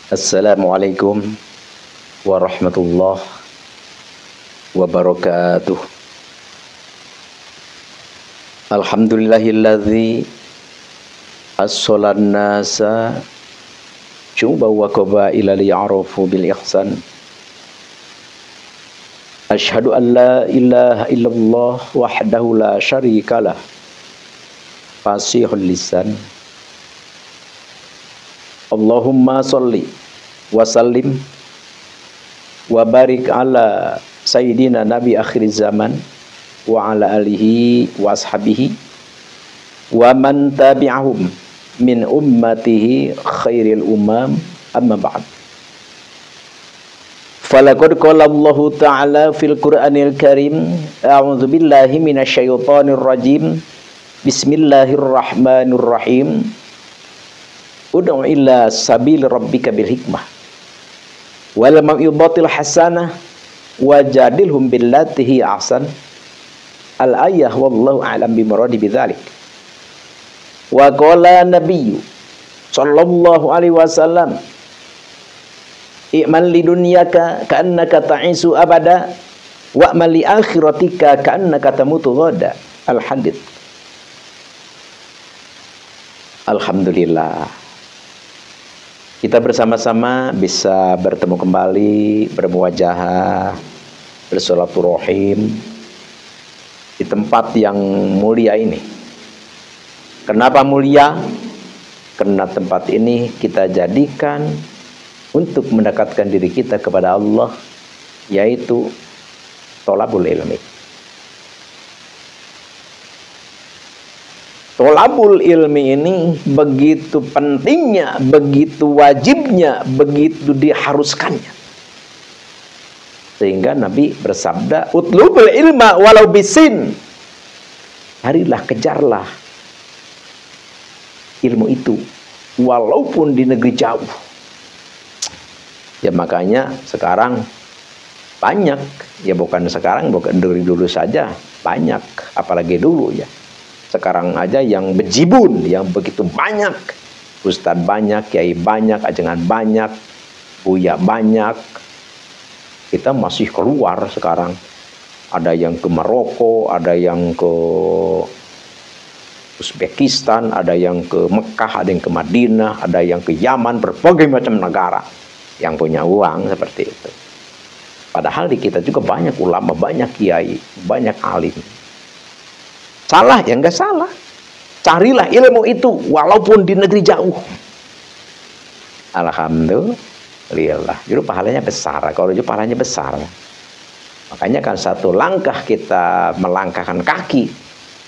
Assalamualaikum warahmatullahi wabarakatuh. Alhamdulillahilladzi as-solan nasa syuba wa qabaila liya'rafu bil ihsan. Asyhadu an la ilaha illallah wahdahu la syarikalah fasihul lisan. Allahumma sholli wa sallim wa barik ala sayyidina nabi akhir zaman wa ala alihi wa ashabihi wa man tabi'ahum min ummatihi khairil umam, amma ba'd. Falaqad qala Allahu ta'ala fil Qur'anil Karim, a'udzu billahi minasyaitonir rajim. Bismillahirrahmanirrahim. Ud'u ila sabil rabbika bil hikmah wal mau'izatil hasanah wajadilhum billati hi ahsan. Al ayah wallahu a'lam bimuradi bidzalik. Wa qala nabiyyu sallallahu alaihi wasallam, i'mal lidunyaka ka'annaka ta'isu abada wa'mal li akhiratika ka'annaka tamutu ghada. Al hadits. Alhamdulillah, kita bersama-sama bisa bertemu kembali, bermuwajahah, bersilaturahim di tempat yang mulia ini. Kenapa mulia? Karena tempat ini kita jadikan untuk mendekatkan diri kita kepada Allah, yaitu tholabul ilmi. Tholabul ilmi ini begitu pentingnya, begitu wajibnya, begitu diharuskannya. Sehingga Nabi bersabda, utlubul ilma walau bisin. Carilah, kejarlah ilmu itu walaupun di negeri jauh. Ya makanya sekarang banyak, ya bukan sekarang, bukan dari dulu saja, banyak, apalagi dulu ya. Sekarang aja yang bejibun, yang begitu banyak. Ustadz banyak, kiai banyak, ajengan banyak, buya banyak. Kita masih keluar sekarang. Ada yang ke Maroko, ada yang ke Uzbekistan, ada yang ke Mekah, ada yang ke Madinah, ada yang ke Yaman, berbagai macam negara yang punya uang seperti itu. Padahal di kita juga banyak ulama, banyak kiai, banyak alim. Salah ya enggak salah. Carilah ilmu itu walaupun di negeri jauh. Alhamdulillah. Jadi pahalanya besar. Kalau itu pahalanya besar. Makanya kan satu langkah kita melangkahkan kaki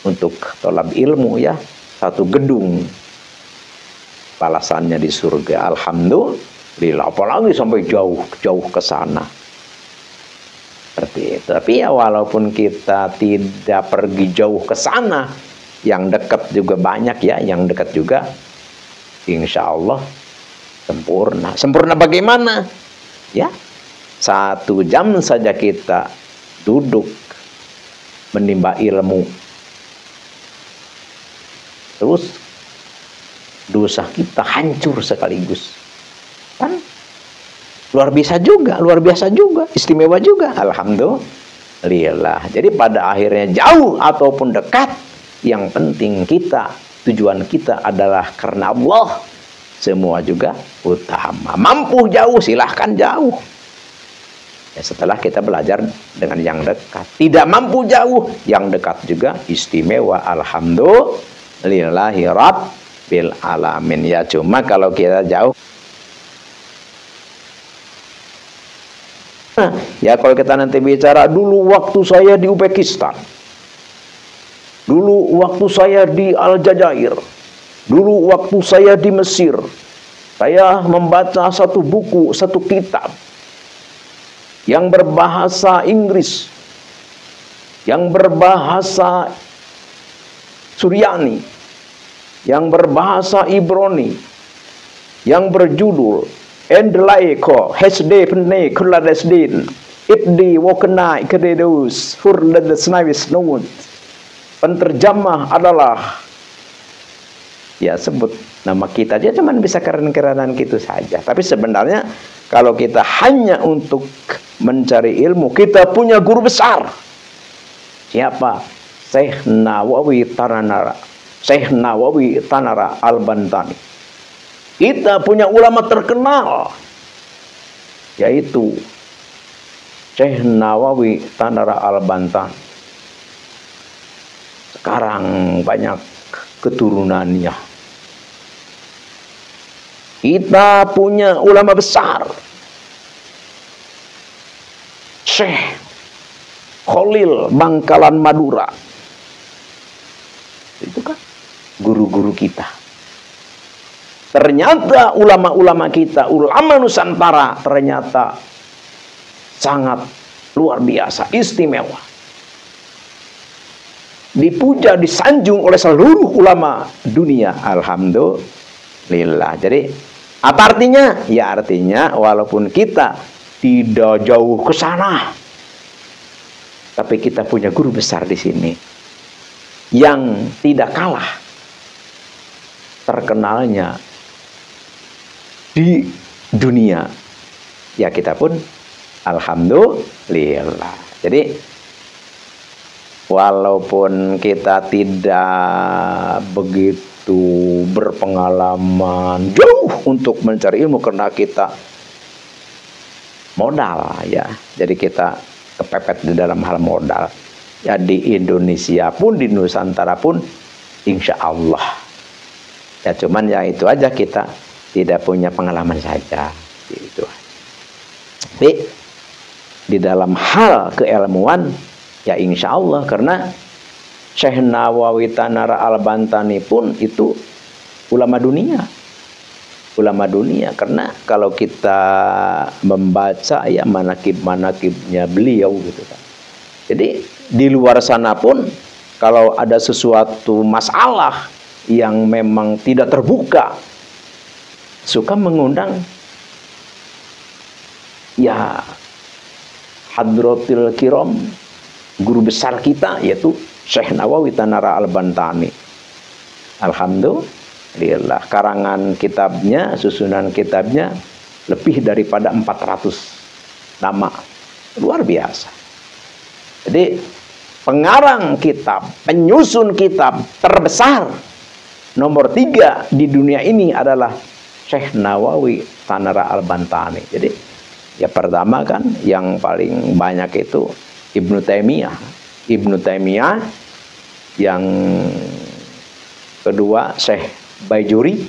untuk tolab ilmu ya, satu gedung balasannya di surga. Alhamdulillah. Apalagi sampai jauh ke sana. Seperti itu. Tapi ya walaupun kita tidak pergi jauh ke sana, yang dekat juga banyak ya, yang dekat juga insya Allah sempurna. Sempurna bagaimana? Ya, 1 jam saja kita duduk menimba ilmu, terus dosa kita hancur sekaligus. Kan? Luar biasa juga, istimewa juga. Alhamdulillah. Jadi pada akhirnya jauh ataupun dekat, yang penting kita, tujuan kita adalah karena Allah. Semua juga utama. Mampu jauh, silahkan jauh. Ya, setelah kita belajar dengan yang dekat. Tidak mampu jauh, yang dekat juga istimewa. Alhamdulillahi rabbil alamin. Ya cuma kalau kita jauh, ya kalau kita nanti bicara dulu waktu saya di Uzbekistan, dulu waktu saya di Aljazair, dulu waktu saya di Mesir, saya membaca satu buku, satu kitab yang berbahasa Inggris, yang berbahasa Suryani, yang berbahasa Ibrani, yang berjudul Endlaiko HD Pene Kuladesdin Ibdi Wokenai Kededus Furladesnawis Nut. Penterjemah adalah ya sebut nama kita aja cuman bisa keren-kerenan gitu saja. Tapi sebenarnya kalau kita hanya untuk mencari ilmu, kita punya guru besar. Siapa? Syekh Nawawi Tanara. Syekh Nawawi Tanara Al-Bantani. Kita punya ulama terkenal, yaitu Syekh Nawawi Tanara Al-Bantani. Sekarang banyak keturunannya. Kita punya ulama besar, Syekh Khalil Bangkalan Madura. Itu kan guru-guru kita. Ternyata ulama-ulama kita, ulama Nusantara, ternyata sangat luar biasa, istimewa. Dipuja, disanjung oleh seluruh ulama dunia. Alhamdulillah. Jadi apa artinya? Ya artinya walaupun kita tidak jauh ke sana, tapi kita punya guru besar di sini yang tidak kalah terkenalnya di dunia. Ya kita pun alhamdulillah. Jadi walaupun kita tidak begitu berpengalaman jauh untuk mencari ilmu karena kita modal ya. Jadi kita kepepet di dalam hal modal. Ya di Indonesia pun, di Nusantara pun insya Allah. Ya cuman ya itu aja, kita tidak punya pengalaman saja. Gitu. Tapi di dalam hal keilmuan ya insya Allah, karena Syekh Nawawi Tanara Al-Bantani pun itu ulama dunia. Ulama dunia, karena kalau kita membaca ya manakib-manakibnya beliau gitu kan. Jadi di luar sana pun kalau ada sesuatu masalah yang memang tidak terbuka, suka mengundang ya Hadratil Kiram, guru besar kita yaitu Syekh Nawawi Tanara Al-Bantani. Alhamdulillah, karangan kitabnya, susunan kitabnya lebih daripada 400 nama. Luar biasa. Jadi pengarang kitab, penyusun kitab terbesar nomor 3 di dunia ini adalah Syekh Nawawi Tanara Al-Bantani. Jadi ya pertama kan yang paling banyak itu Ibnu Taimiyah. Ibnu Taimiyah, yang kedua Syekh Baijuri,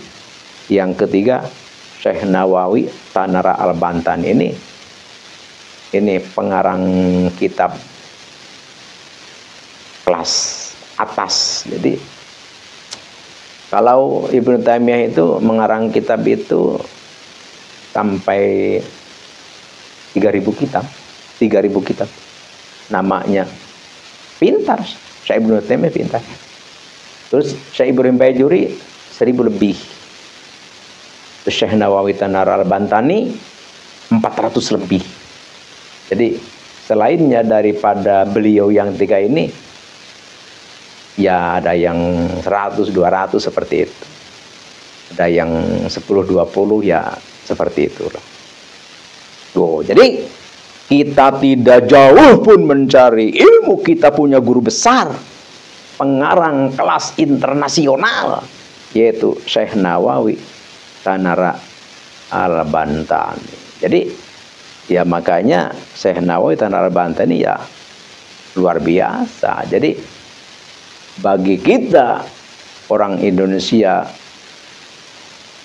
yang ketiga Syekh Nawawi Tanara Al-Bantani. Ini pengarang kitab kelas atas. Jadi kalau Ibnu Taimiyah itu mengarang kitab itu sampai 3000 kitab, 3000 kitab. Namanya pintar, Syekh Ibnu Taimiyah pintar. Terus Syekh Ibrahim Baijuri 1000 lebih. Terus Syekh Nawawi Tanara Al-Bantani 400 lebih. Jadi selainnya daripada beliau yang 3 ini, ya ada yang 100, 200 seperti itu. Ada yang 10, 20 ya seperti itu. Tuh, jadi kita tidak jauh pun mencari ilmu, kita punya guru besar, pengarang kelas internasional, yaitu Syekh Nawawi Tanara Al-Bantani. Jadi ya makanya Syekh Nawawi Tanara Al-Bantani ya luar biasa. Jadi bagi kita orang Indonesia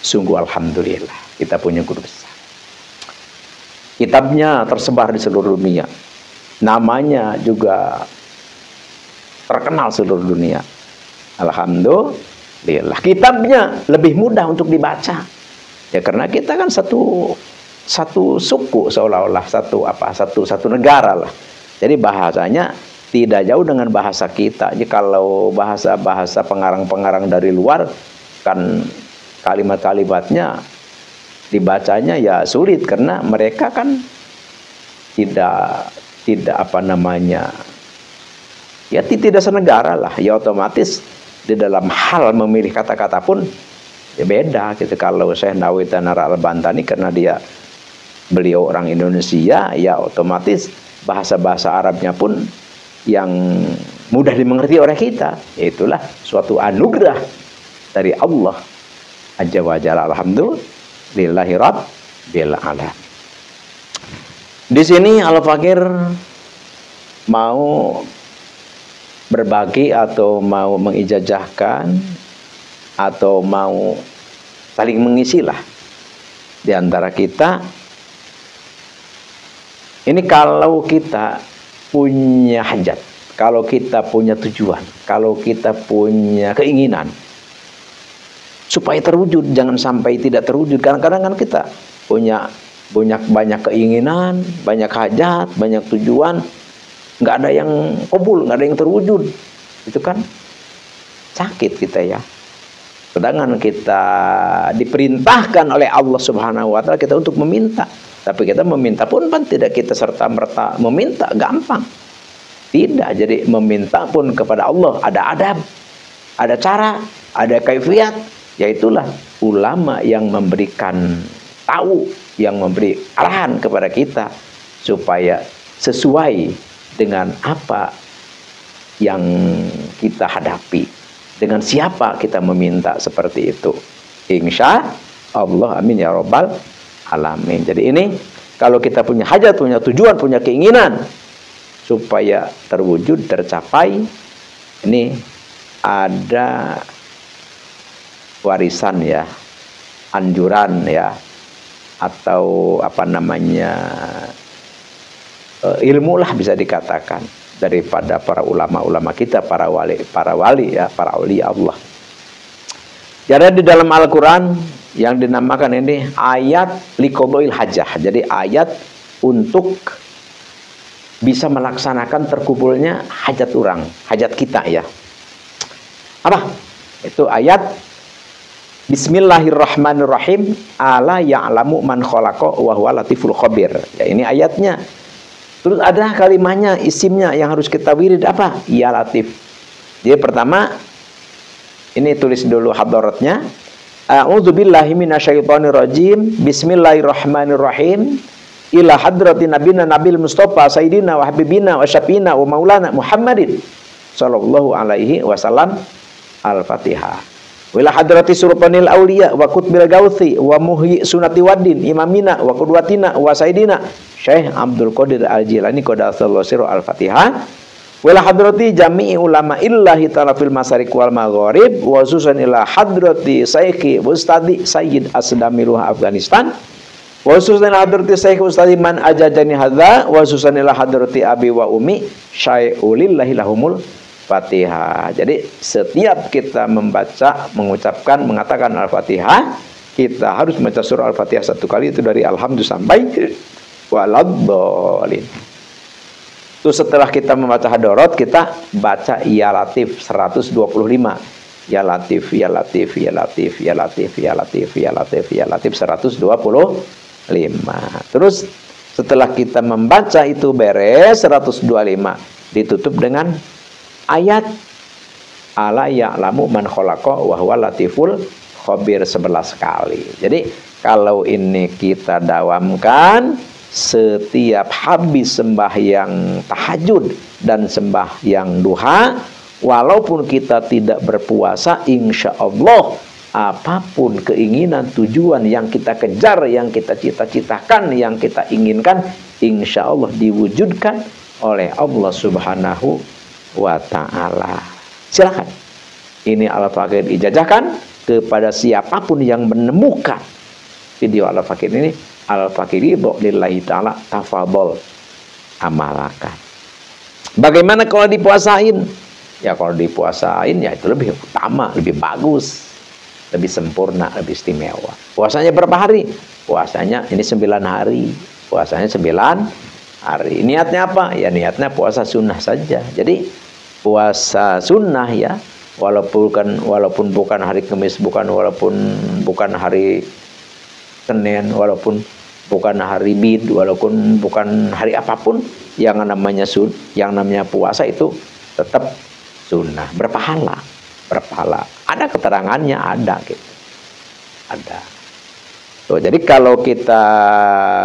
sungguh alhamdulillah kita punya guru besar. Kitabnya tersebar di seluruh dunia. Namanya juga terkenal seluruh dunia. Alhamdulillah. Kitabnya lebih mudah untuk dibaca. Ya karena kita kan satu suku, seolah-olah satu negara lah. Jadi bahasanya tidak jauh dengan bahasa kita. Jadi kalau bahasa pengarang-pengarang dari luar kan kalimat-kalimatnya dibacanya ya sulit, karena mereka kan tidak tidak senegara lah, ya otomatis di dalam hal memilih kata-kata pun ya beda gitu. Kalau Syekh Nawawi Tanar Al-Bantani karena beliau orang Indonesia, ya otomatis bahasa-bahasa Arabnya pun yang mudah dimengerti oleh kita. Itulah suatu anugerah dari Allah Azza wa Jalla. Alhamdulillahi Rabbil Alamin. Di sini Al-Fakir mau berbagi atau mau mengijazahkan atau mau saling mengisilah di antara kita. Ini kalau kita punya hajat, kalau kita punya tujuan, kalau kita punya keinginan supaya terwujud, jangan sampai tidak terwujud. Kadang-kadang kan kita punya banyak keinginan, banyak hajat, banyak tujuan, nggak ada yang kabul, nggak ada yang terwujud. Itu kan sakit kita ya. Sedangkan kita diperintahkan oleh Allah Subhanahu wa Ta'ala kita untuk meminta. Tapi kita meminta pun tidak kita serta-merta meminta gampang. Tidak, jadi meminta pun kepada Allah ada adab, ada cara, ada kaifiat. Yaitulah ulama yang memberikan tahu, yang memberi arahan kepada kita supaya sesuai dengan apa yang kita hadapi, dengan siapa kita meminta seperti itu. Insya Allah, amin ya robbal alamin. Jadi ini kalau kita punya hajat, punya tujuan, punya keinginan supaya terwujud, tercapai, ini ada warisan ya, anjuran ya, atau apa namanya, ilmu lah bisa dikatakan daripada para ulama-ulama kita, para wali ya, para aulia Allah. Jadi di dalam Al-Quran yang dinamakan ini ayat liqadha'il hajah. Jadi ayat untuk bisa melaksanakan terkumpulnya hajat orang, hajat kita ya. Apa? Itu ayat Bismillahirrahmanirrahim. Ala ya'lamu man khalaqa wa huwa latiful khabir. Ya, ini ayatnya. Terus ada kalimatnya, isimnya yang harus kita wirid apa? Ya Latif. Jadi pertama ini tulis dulu hadaratnya. A'udzubillahi minasyaitonirrajim. Bismillahirrahmanirrahim. Ila hadratin nabina nabil mustafa sayyidina wa habibina wa syafina wa maulana Muhammadin sallallahu alaihi wasallam. Al-Fatihah. Wila hadrati surpanil auliya wa kutbil gauthi wa muhyi sunati waddin imamina wa qudwatina wa sayyidina Syekh Abdul Qadir Al-Jilani qaddasallahu sirru. Al-Fatihah. Wila hadrati jami'i ulama illahi ta'ala fil masyariq wal maghrib wa khususan ila hadrati Syekhi Ustadi Sayyid Asdamiluh Afghanistan wa khususan ila hadrati Syekh Ustadi man ajajani hadza wa khususan ila hadrati abi wa umi syai'ulillahi lahumul Fatihah. Jadi setiap kita membaca, mengucapkan, mengatakan Al-Fatihah, kita harus membaca surah Al-Fatihah satu kali, itu dari Alhamdulillah sampai waladhdallin. Itu setelah kita membaca hadarat, kita baca Ya Latif 125. Ya Latif, Ya Latif, Ya Latif, Ya Latif, Ya Latif, Ya Latif, Ya Latif 125. Terus setelah kita membaca itu beres 125, ditutup dengan ayat ala ya'lamu man khalaqa wa huwa latiful khabir 11 kali. Jadi kalau ini kita dawamkan setiap habis sembahyang tahajud dan sembahyang duha, walaupun kita tidak berpuasa, insya Allah apapun keinginan, tujuan yang kita kejar, yang kita cita-citakan, yang kita inginkan, insya Allah diwujudkan oleh Allah Subhanahu wa ta'ala. Silakan. Ini Al-Fakir ijazahkan kepada siapapun yang menemukan video Al-Fakir ini. Al-Fakir ridho lillahi ta'ala tafadhol amalakan. Bagaimana kalau dipuasain? Ya kalau dipuasain ya itu lebih utama, lebih bagus, lebih sempurna, lebih istimewa. Puasanya berapa hari? Puasanya ini 9 hari. Puasanya 9 hari. Niatnya apa? Ya niatnya puasa sunnah saja. Jadi puasa sunnah ya, walaupun bukan hari Kamis, walaupun bukan hari Senin, walaupun bukan hari Bid, walaupun bukan hari apapun, yang namanya puasa itu tetap sunnah, berpahala. berpahala. Ada keterangannya, ada gitu. Ada. Tuh, jadi kalau kita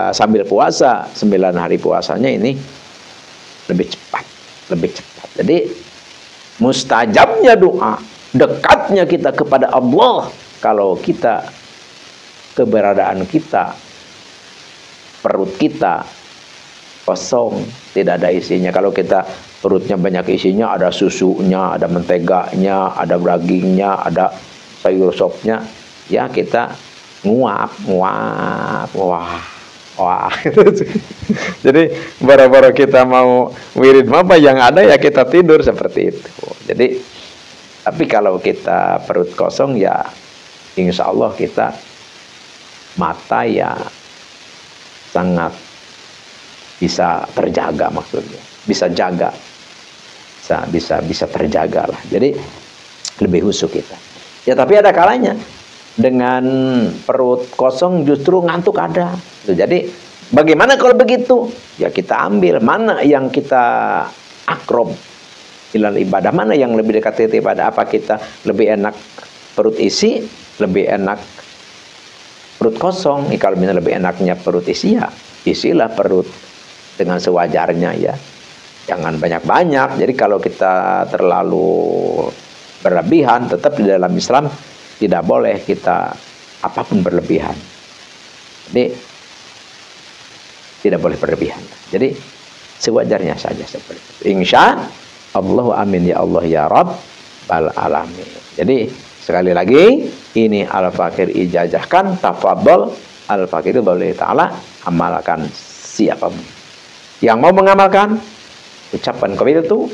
sambil puasa, 9 hari puasanya ini lebih cepat, lebih cepat. Jadi mustajabnya doa, dekatnya kita kepada Allah kalau kita keberadaan kita, perut kita kosong, tidak ada isinya. Kalau kita perutnya banyak isinya, ada susunya, ada menteganya, ada dagingnya, ada sayur sopnya, ya kita nguap, wah. Jadi baru-baru kita mau wirid apa yang ada ya kita tidur seperti itu. Jadi tapi kalau kita perut kosong ya insya Allah kita mata ya sangat bisa terjaga, maksudnya bisa jaga, bisa terjaga lah. Jadi lebih khusyuk kita. Ya tapi ada kalanya dengan perut kosong justru ngantuk ada. Jadi bagaimana kalau begitu? Ya kita ambil mana yang kita akrob ilal ibadah, mana yang lebih dekat ke ibadah. Apa kita lebih enak perut isi, lebih enak perut kosong? Kalau misalnya lebih enaknya perut isi, ya isilah perut dengan sewajarnya ya. Jangan banyak-banyak. Jadi kalau kita terlalu berlebihan, tetap di dalam Islam tidak boleh kita apapun berlebihan. Jadi tidak boleh berlebihan. Jadi sewajarnya saja seperti itu. Insya Allah, amin ya Allah ya Rabbal alamin. Jadi sekali lagi ini Al-Fakir ijazahkan, tafadhol Al-Fakir boleh ta'ala amalkan siapapun yang mau mengamalkan, ucapkan qabiltu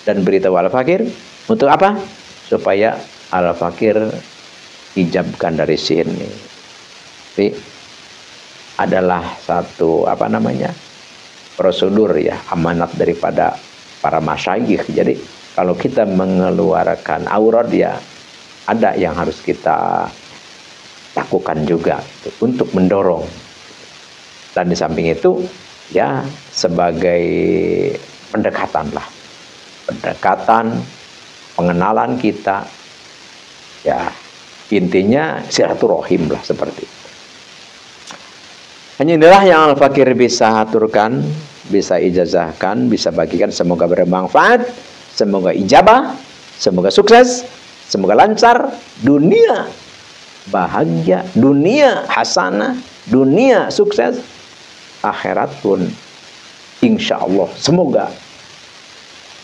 dan beritahu Al-Fakir untuk apa? Supaya Al-Fakir ijabkan dari sini. Jadi adalah satu prosedur ya, amanat daripada para masyayikh. Jadi kalau kita mengeluarkan aurat ya ada yang harus kita lakukan juga gitu, untuk mendorong. Dan di samping itu ya sebagai pendekatan lah, pendekatan pengenalan kita. Ya, intinya silaturahim lah seperti itu. Hanya inilah yang Al-Fakir bisa aturkan, bisa ijazahkan, bisa bagikan. Semoga bermanfaat, semoga ijabah, semoga sukses, semoga lancar, dunia bahagia, dunia hasanah, dunia sukses, akhirat pun insya Allah semoga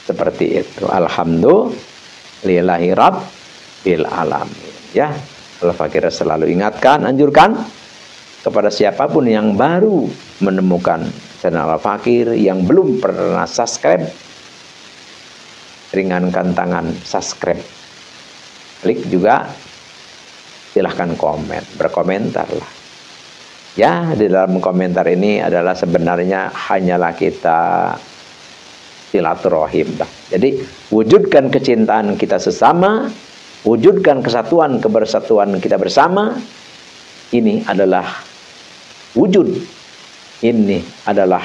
seperti itu. Alhamdulillahi Rabbil alamin. Ya, Al-Fakir selalu ingatkan, anjurkan kepada siapapun yang baru menemukan channel Al-Fakir, yang belum pernah subscribe, ringankan tangan subscribe. Klik juga, silahkan komen, berkomentar lah. Ya, di dalam komentar ini adalah sebenarnya hanyalah kita silaturahim lah. Jadi wujudkan kecintaan kita sesama, wujudkan kesatuan kebersatuan kita bersama. Ini adalah wujud, ini adalah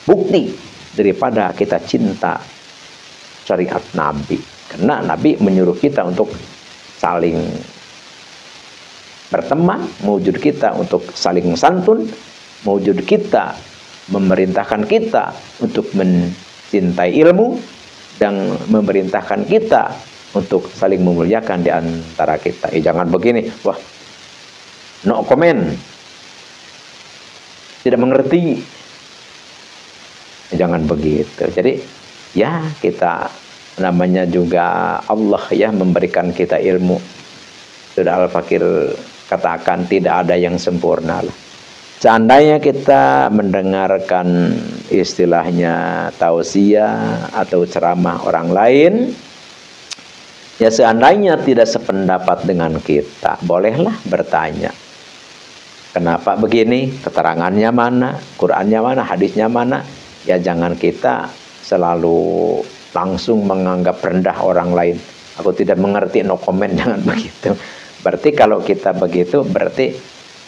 bukti daripada kita cinta syariat Nabi. Karena Nabi menyuruh kita untuk saling berteman, mewujud kita untuk saling santun, mewujud kita, memerintahkan kita untuk mencintai ilmu, dan memerintahkan kita untuk saling memuliakan di antara kita. Jangan begini, wah, no comment, tidak mengerti. Jangan begitu. Jadi ya kita namanya juga Allah ya memberikan kita ilmu. Sudah Al-Fakir katakan tidak ada yang sempurna lah. Seandainya kita mendengarkan istilahnya tausiah atau ceramah orang lain, ya seandainya tidak sependapat dengan kita, bolehlah bertanya. Kenapa begini? Keterangannya mana? Qurannya mana? Hadisnya mana? Ya jangan kita selalu langsung menganggap rendah orang lain. Aku tidak mengerti, no comment, jangan begitu. Berarti kalau kita begitu, berarti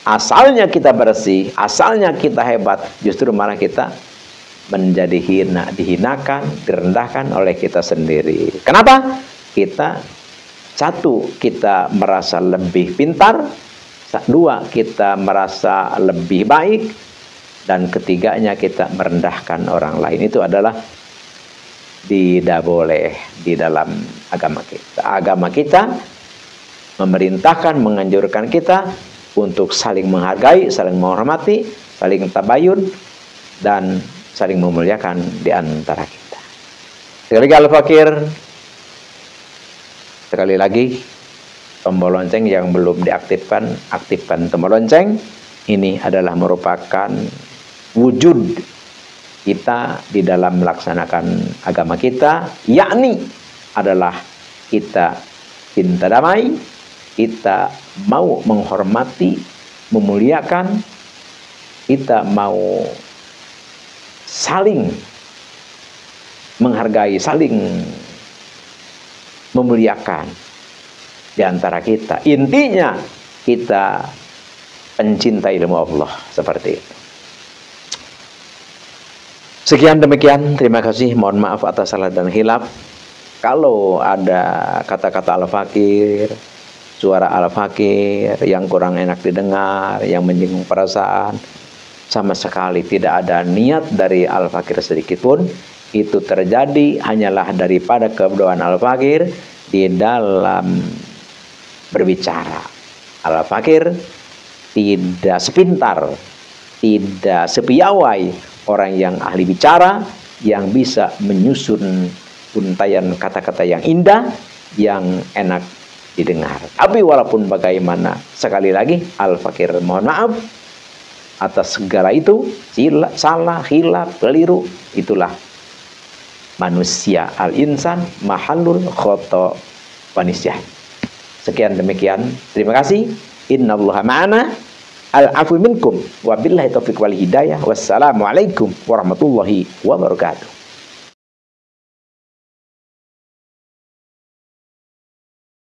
asalnya kita bersih, asalnya kita hebat, justru malah kita menjadi hina, dihinakan, direndahkan oleh kita sendiri. Kenapa? Kita Satu, kita merasa lebih pintar. Dua, kita merasa lebih baik. Dan ketiganya, kita merendahkan orang lain. Itu adalah tidak boleh di dalam agama kita. Agama kita memerintahkan, menganjurkan kita untuk saling menghargai, saling menghormati, saling tabayun, dan saling memuliakan di antara kita. Sekali lagi Al-Fakir, sekali lagi tombol lonceng yang belum diaktifkan, aktifkan tombol lonceng. Ini adalah merupakan wujud kita di dalam melaksanakan agama kita, yakni adalah kita cinta damai, kita mau menghormati, memuliakan, kita mau saling menghargai, saling memuliakan di antara kita. Intinya kita pencinta ilmu Allah, seperti itu. Sekian demikian, terima kasih, mohon maaf atas salah dan hilaf. Kalau ada kata-kata Al-Fakir, suara Al-Fakir yang kurang enak didengar, yang menyinggung perasaan, sama sekali tidak ada niat dari Al-Fakir sedikit pun. Itu terjadi hanyalah daripada kebodohan Al-Fakir di dalam berbicara. Al-Fakir tidak sepintar, tidak sepiawai orang yang ahli bicara, yang bisa menyusun untayan kata-kata yang indah, yang enak didengar. Tapi walaupun bagaimana, sekali lagi Al-Fakir mohon maaf atas segala itu, salah, hilaf, keliru. Itulah manusia, al-insan mahallul khoto wanisyan. Sekian demikian, terima kasih. Innallaha ma'ana, al-afu minkum, wabillahi taufiq wal hidayah. Wassalamualaikum warahmatullahi wabarakatuh.